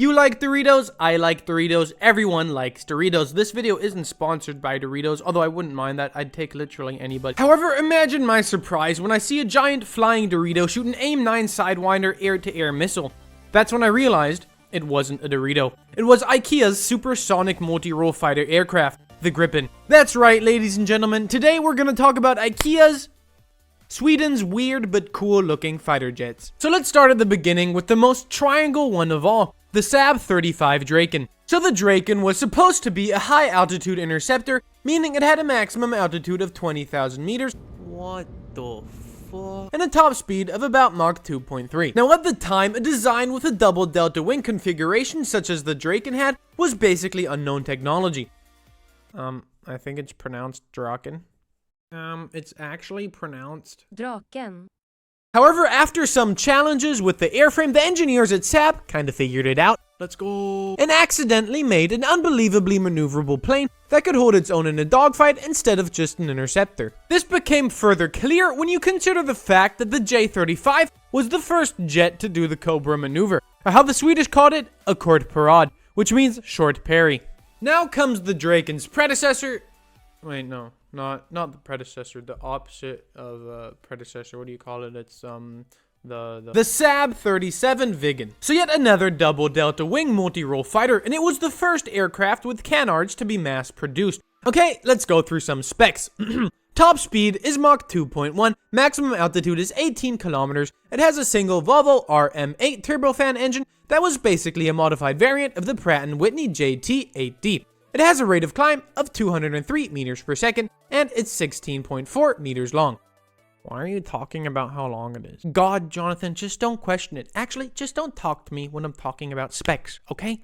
You like Doritos? I like Doritos. Everyone likes Doritos. This video isn't sponsored by Doritos, although I wouldn't mind that. I'd take literally anybody. However, imagine my surprise when I see a giant flying Dorito shoot an AIM-9 Sidewinder air-to-air missile. That's when I realized it wasn't a Dorito. It was IKEA's supersonic multi-role fighter aircraft, the Gripen. That's right, ladies and gentlemen. Today we're gonna talk about Sweden's weird but cool looking fighter jets. So let's start at the beginning with the most triangle one of all, the Saab 35 Draken. So the Draken was supposed to be a high altitude interceptor, meaning it had a maximum altitude of 20,000 meters. What the fuck? And a top speed of about Mach 2.3. Now at the time, a design with a double delta wing configuration such as the Draken had was basically unknown technology. I think it's pronounced Draken. It's actually pronounced Draken. However, after some challenges with the airframe, the engineers at Saab kinda figured it out. Let's go. And accidentally made an unbelievably maneuverable plane that could hold its own in a dogfight instead of just an interceptor. This became further clear when you consider the fact that the J-35 was the first jet to do the Cobra maneuver, or how the Swedish called it, a kort parad, which means short parry. Now comes the Draken's predecessor. Wait, no. Not the predecessor, the opposite of predecessor. What do you call it? It's the Saab 37 Viggen. So yet another double delta wing multi-role fighter, and it was the first aircraft with canards to be mass produced. Okay, let's go through some specs. Top speed is Mach 2.1, maximum altitude is 18 kilometers. It has a single Volvo RM8 turbofan engine that was basically a modified variant of the Pratt & Whitney JT8D. It has a rate of climb of 203 meters per second, and it's 16.4 meters long. Why are you talking about how long it is? God, Jonathan, just don't question it. Actually, just don't talk to me when I'm talking about specs, okay?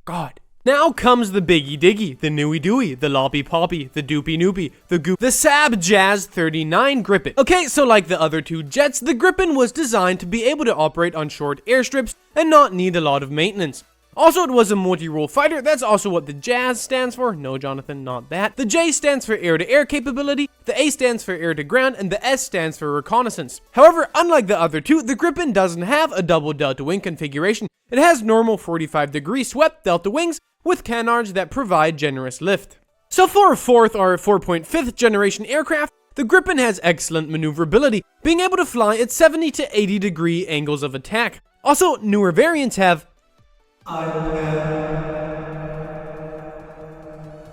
God. Now comes the Biggie Diggy, the Newy Dooey, the Loppy Poppy, the Doopy Noopy, the Saab Jazz 39 Gripen. Okay, so like the other two jets, the Gripen was designed to be able to operate on short airstrips and not need a lot of maintenance. Also, it was a multi-role fighter. That's also what the Jazz stands for. No, Jonathan, not that. The J stands for air-to-air capability, the A stands for air-to-ground, and the S stands for reconnaissance. However, unlike the other two, the Gripen doesn't have a double delta wing configuration. It has normal 45-degree swept delta wings with canards that provide generous lift. So for a 4th or 4.5th generation aircraft, the Gripen has excellent maneuverability, being able to fly at 70 to 80 degree angles of attack. Also, newer variants have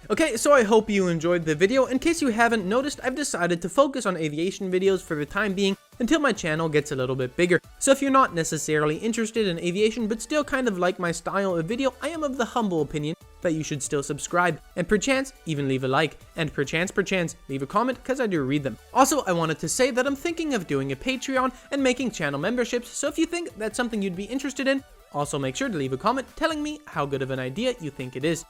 Okay, so I hope you enjoyed the video. In case you haven't noticed, I've decided to focus on aviation videos for the time being until my channel gets a little bit bigger. So if you're not necessarily interested in aviation but still kind of like my style of video, I am of the humble opinion that you should still subscribe and perchance even leave a like, and perchance leave a comment because I do read them. Also, I wanted to say that I'm thinking of doing a Patreon and making channel memberships, so if you think that's something you'd be interested in, also make sure to leave a comment telling me how good of an idea you think it is.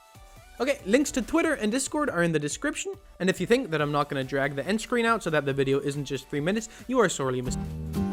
Okay, links to Twitter and Discord are in the description, and if you think that I'm not going to drag the end screen out so that the video isn't just 3 minutes, you are sorely mistaken.